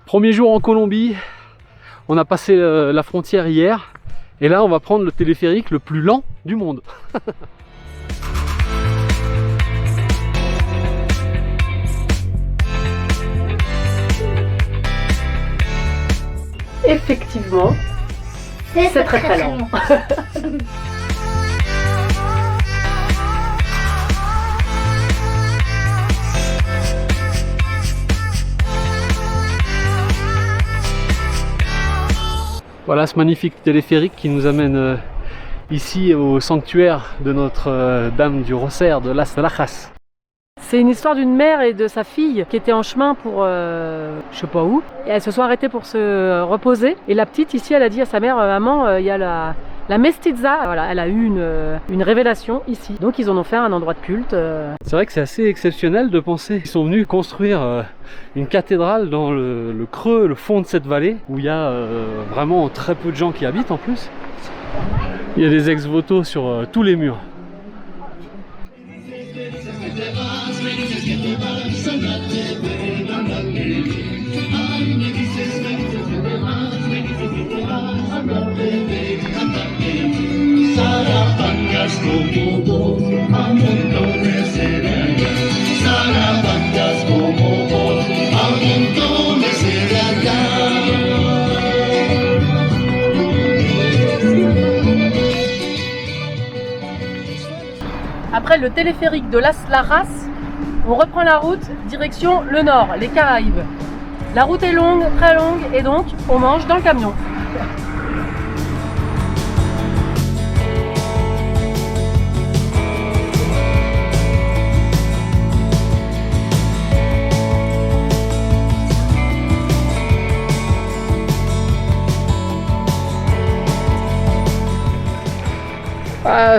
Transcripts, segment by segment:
Premier jour en Colombie, on a passé la frontière hier et là on va prendre le téléphérique le plus lent du monde. Effectivement, c'est très lent. Voilà ce magnifique téléphérique qui nous amène ici au sanctuaire de notre Dame du Rosaire de Las Lajas. C'est une histoire d'une mère et de sa fille qui étaient en chemin pour je sais pas où, et elles se sont arrêtées pour se reposer. Et la petite ici, elle a dit à sa mère, maman, il y a la mestiza, voilà, elle a eu une révélation ici. Donc ils en ont fait un endroit de culte. C'est vrai que c'est assez exceptionnel de penser qu'ils sont venus construire une cathédrale dans le creux, le fond de cette vallée, où il y a vraiment très peu de gens qui habitent en plus. Il y a des ex-voto sur tous les murs. Après le téléphérique de Las Lajas, on reprend la route direction le nord, les Caraïbes. La route est longue, très longue, et donc on mange dans le camion.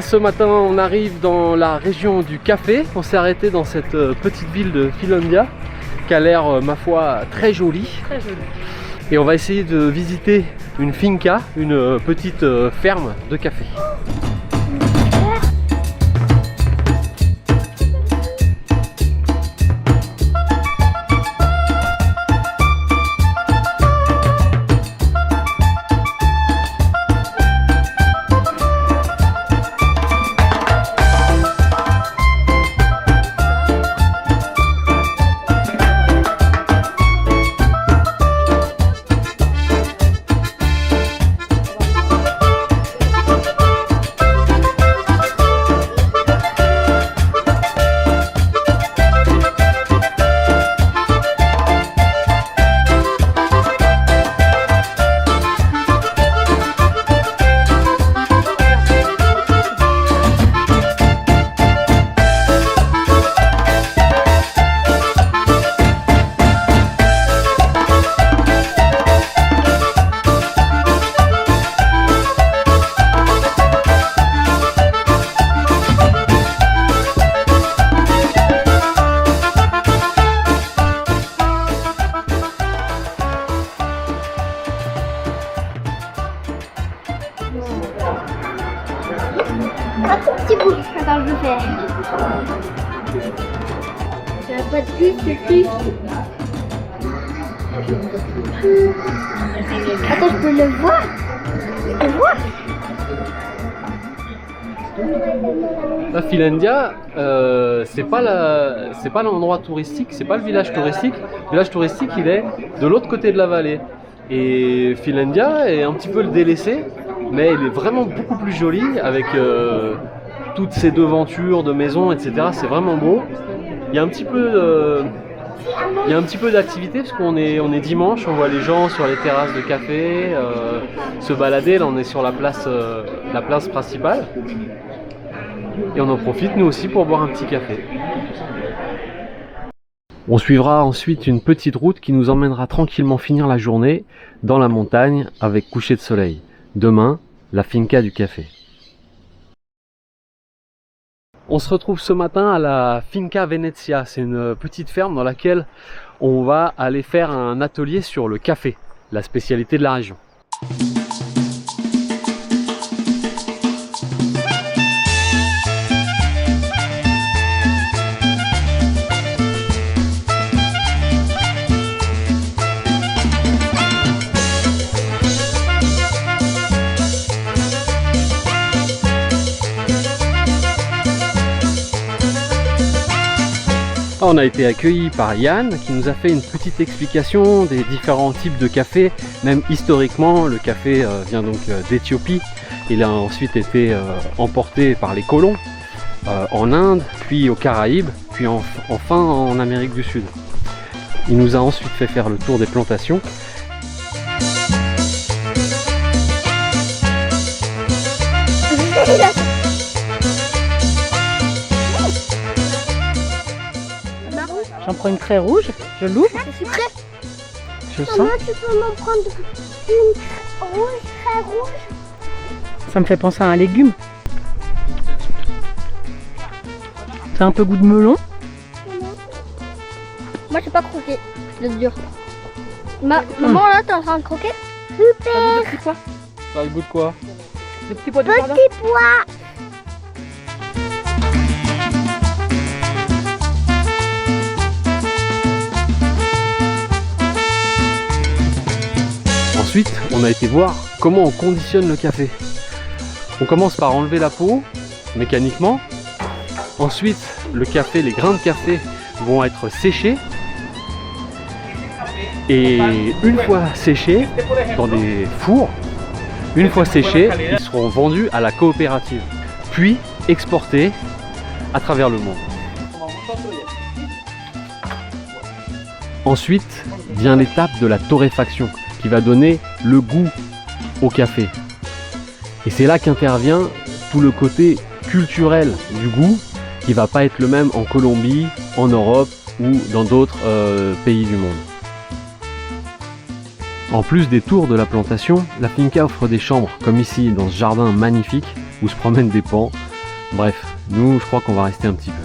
Ce matin on arrive dans la région du café. On s'est arrêté dans cette petite ville de Finlandia qui a l'air ma foi très jolie. Très jolie. Et on va essayer de visiter une finca, une petite ferme de café. Un tout petit bout. Attends, je le fais. Il n'y a pas de plus, c'est plus. Attends, je peux le voir. Je peux le voir. La Finlandia, c'est pas l'endroit touristique, c'est pas le village touristique. Le village touristique, il est de l'autre côté de la vallée. Et Finlandia est un petit peu le délaissé, mais il est vraiment beaucoup plus joli avec toutes ces devantures de maisons, etc. C'est vraiment beau. Il y a un petit peu d'activité parce qu'on est dimanche, on voit les gens sur les terrasses de café se balader. Là, on est sur la place principale. Et on en profite nous aussi pour boire un petit café. On suivra ensuite une petite route qui nous emmènera tranquillement finir la journée dans la montagne avec coucher de soleil. Demain, la finca du café. On se retrouve ce matin à la Finca Venezia. C'est une petite ferme dans laquelle on va aller faire un atelier sur le café, la spécialité de la région. On a été accueillis par Yann qui nous a fait une petite explication des différents types de café. Même historiquement, le café vient donc d'Éthiopie. Il a ensuite été emporté par les colons en Inde, puis aux Caraïbes, puis enfin en Amérique du Sud. Il nous a ensuite fait faire le tour des plantations. J'en prends une très rouge, je l'ouvre. Je suis prêt. Je sens. Maman, tu peux m'en prendre une rouge, très rouge. Ça me fait penser à un légume. C'est un peu goût de melon. Moi, j'ai pas croqué. C'est dur. Maman, là, t'es en train de croquer? Super. Ça goûte de petits pois. Ça a le goût de quoi? De petits pois du jardin. Petit pois. Ensuite, on a été voir comment on conditionne le café. On commence par enlever la peau mécaniquement. Ensuite, le café, les grains de café vont être séchés. Et une fois séchés dans des fours, une fois séchés, ils seront vendus à la coopérative, puis exportés à travers le monde. Ensuite vient l'étape de la torréfaction qui va donner le goût au café. Et c'est là qu'intervient tout le côté culturel du goût qui va pas être le même en Colombie, en Europe ou dans d'autres pays du monde. En plus des tours de la plantation, la finca offre des chambres, comme ici dans ce jardin magnifique où se promènent des paons. Bref, nous je crois qu'on va rester un petit peu.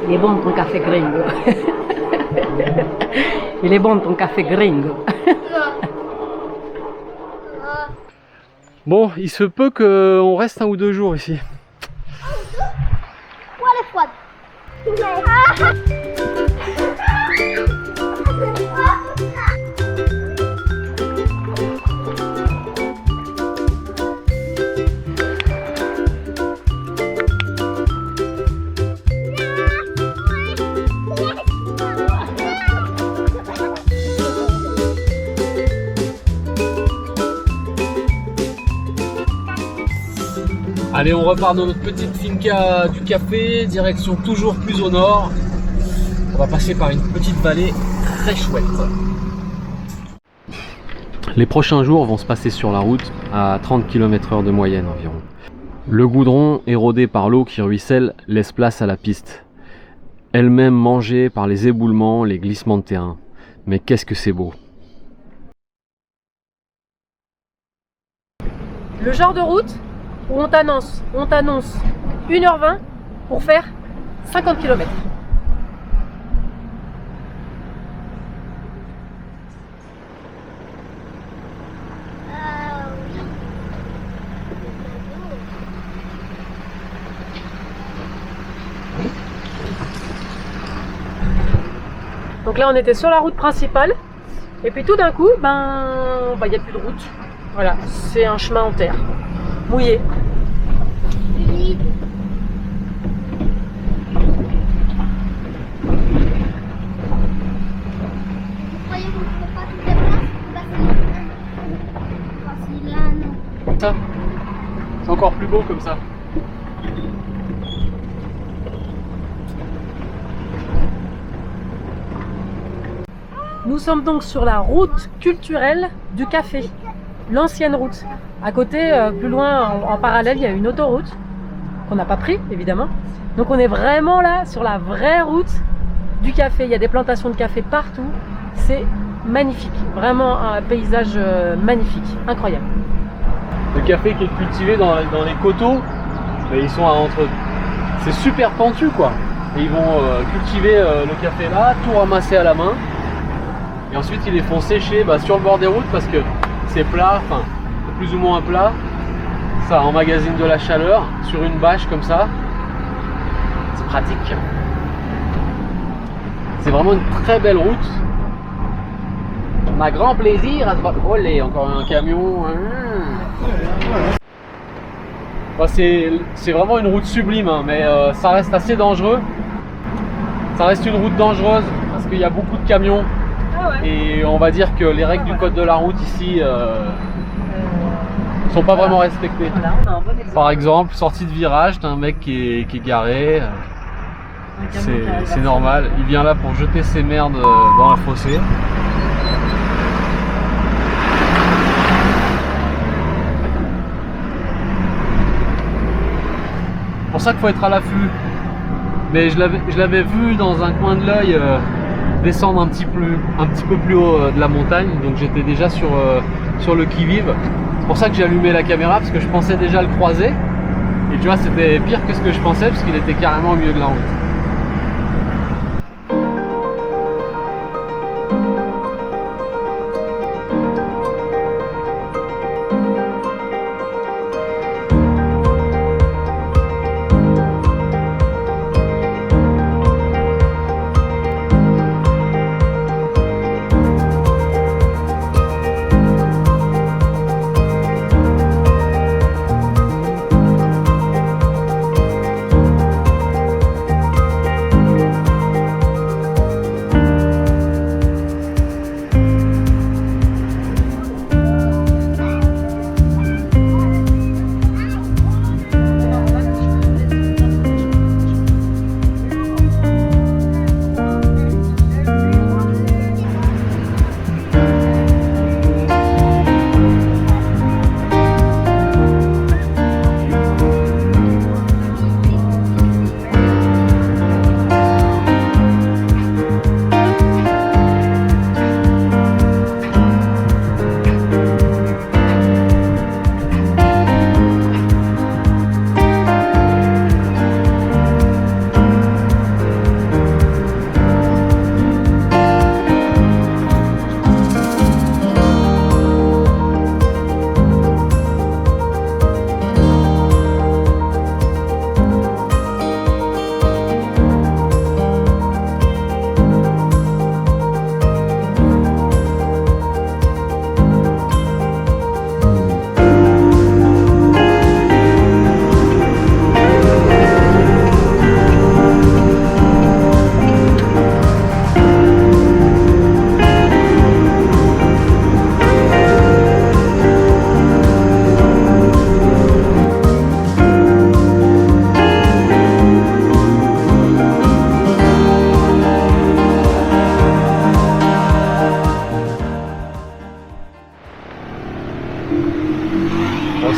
Il est bon ton café gringo. Il est bon ton café gringo. Bon, il se peut qu'on reste 1 ou 2 jours ici. Oh, elle est froide. Allez, on repart dans notre petite finca du café, direction toujours plus au nord. On va passer par une petite vallée très chouette. Les prochains jours vont se passer sur la route à 30 km/h de moyenne environ. Le goudron, érodé par l'eau qui ruisselle, laisse place à la piste. Elle-même mangée par les éboulements, les glissements de terrain. Mais qu'est-ce que c'est beau! Le genre de route où on t'annonce 1h20 pour faire 50 km. Donc là on était sur la route principale et puis tout d'un coup, il n'y a plus de route. Voilà, c'est un chemin en terre, mouillé. Ça, c'est encore plus beau comme ça. Nous sommes donc sur la route culturelle du café, l'ancienne route. À côté, plus loin, en parallèle, il y a une autoroute qu'on n'a pas pris, évidemment. Donc on est vraiment là, sur la vraie route du café. Il y a des plantations de café partout. C'est magnifique, vraiment un paysage magnifique, incroyable. Le café qui est cultivé dans les coteaux, mais ils sont entre... C'est super pentu quoi. Et ils vont cultiver le café là, tout ramasser à la main. Et ensuite ils les font sécher sur le bord des routes parce que c'est plat, enfin plus ou moins plat. Ça emmagasine de la chaleur sur une bâche comme ça. C'est pratique. C'est vraiment une très belle route. On a grand plaisir à se battre. Olé, encore un camion. Bah, c'est vraiment une route sublime, hein, mais ça reste assez dangereux. Ça reste une route dangereuse parce qu'il y a beaucoup de camions. Ah ouais. Et on va dire que les règles du code de la route ici sont pas vraiment respectées. Voilà, on a un bon exemple. Par exemple, sortie de virage, t'as un mec qui est garé. C'est normal. Il vient là pour jeter ses merdes dans la fossé. C'est pour ça qu'il faut être à l'affût. Mais je l'avais vu dans un coin de l'œil descendre un petit peu plus haut de la montagne. Donc j'étais déjà sur le qui-vive. C'est pour ça que j'ai allumé la caméra parce que je pensais déjà le croiser. Et tu vois, c'était pire que ce que je pensais parce qu'il était carrément au milieu de la route.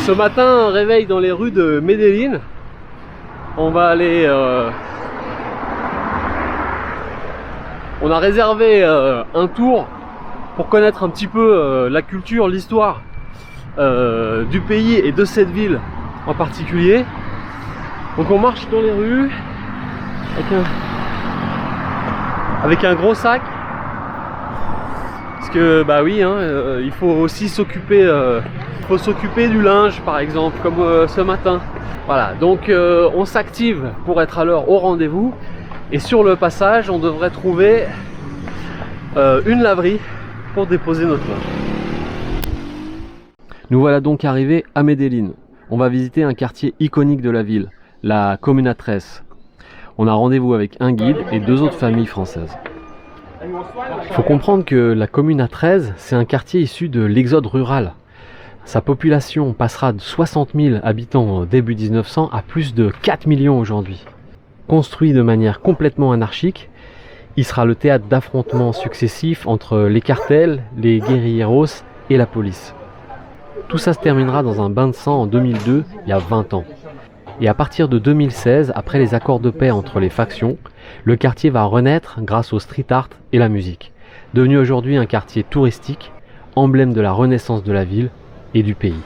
Ce matin, un réveil dans les rues de Medellín. On va aller... on a réservé un tour pour connaître un petit peu la culture, l'histoire du pays et de cette ville en particulier. Donc on marche dans les rues avec un gros sac. Parce que bah oui, hein, il faut aussi s'occuper du linge par exemple, comme ce matin. Voilà, donc on s'active pour être à l'heure au rendez-vous. Et sur le passage, on devrait trouver une laverie pour déposer notre linge. Nous voilà donc arrivés à Medellín. On va visiter un quartier iconique de la ville, la Comuna 13. On a rendez-vous avec un guide et 2 autres familles françaises. Il faut comprendre que la Comuna 13, c'est un quartier issu de l'exode rural. Sa population passera de 60 000 habitants début 1900 à plus de 4 millions aujourd'hui. Construit de manière complètement anarchique, il sera le théâtre d'affrontements successifs entre les cartels, les guérilleros et la police. Tout ça se terminera dans un bain de sang en 2002, il y a 20 ans. Et à partir de 2016, après les accords de paix entre les factions, le quartier va renaître grâce au street art et la musique. Devenu aujourd'hui un quartier touristique, emblème de la renaissance de la ville et du pays.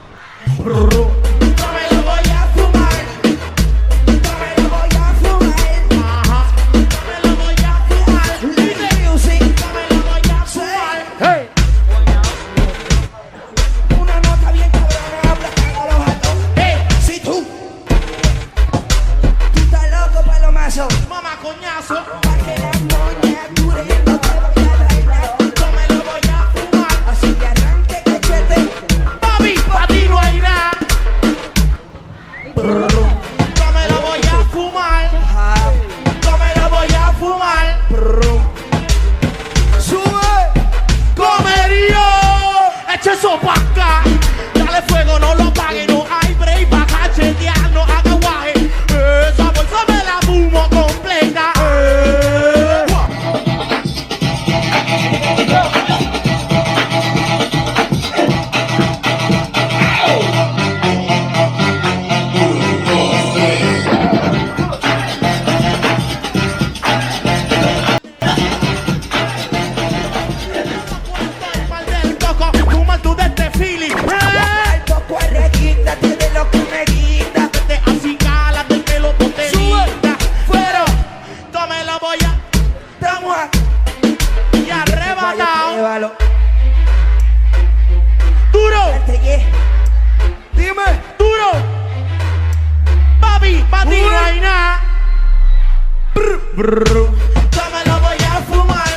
Brrr. Yo me lo voy a fumar.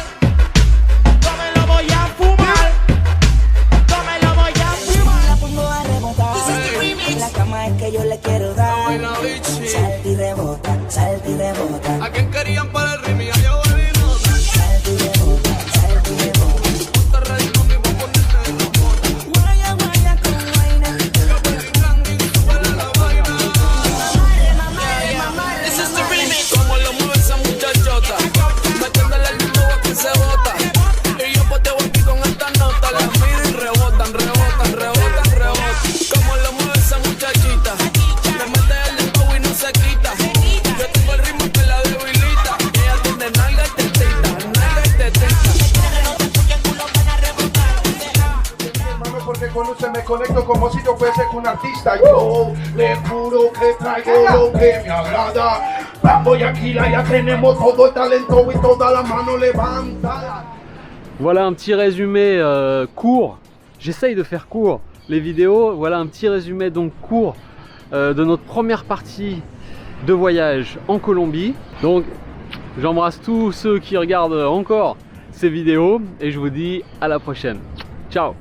Yo me lo voy a fumar. Yo me lo voy a fumar. La pongo a rebotar. En la cama es que yo le quiero dar. Salta y rebota, salta y rebota. ¿A quién querían para el ritmo? Yo volví nota. Salta y rebota, salta y rebota. Ponte ready, mami, voy a ponerte en la bota. Guaya, guaya con vaina. Yo perdí ranking, súbele la vaina. This is the remix. Como lo mueve esa muchachota, metiéndole el ritmo a que se bota. Y yo poteo aquí con esta nota, las miro y rebotan, rebotan, rebotan, rebotan. Como lo mueve esa muchachita, le mete el ritmo y no se quita. Yo tengo el ritmo que la debilita. Ella tiene nalga y tetita, nalga y tetita. Hermano, porque con usted me conecto como si yo fuese un artista. Yo le juro que traigo lo que me agrada. Vamos y aquí ya tenemos todo el talento y toda la mano levantada. Voilà un petit résumé court. J'essaye de faire court les vidéos. Voilà un petit résumé donc court de notre première partie de voyage en Colombie. Donc j'embrasse tous ceux qui regardent encore ces vidéos et je vous dis à la prochaine. Ciao.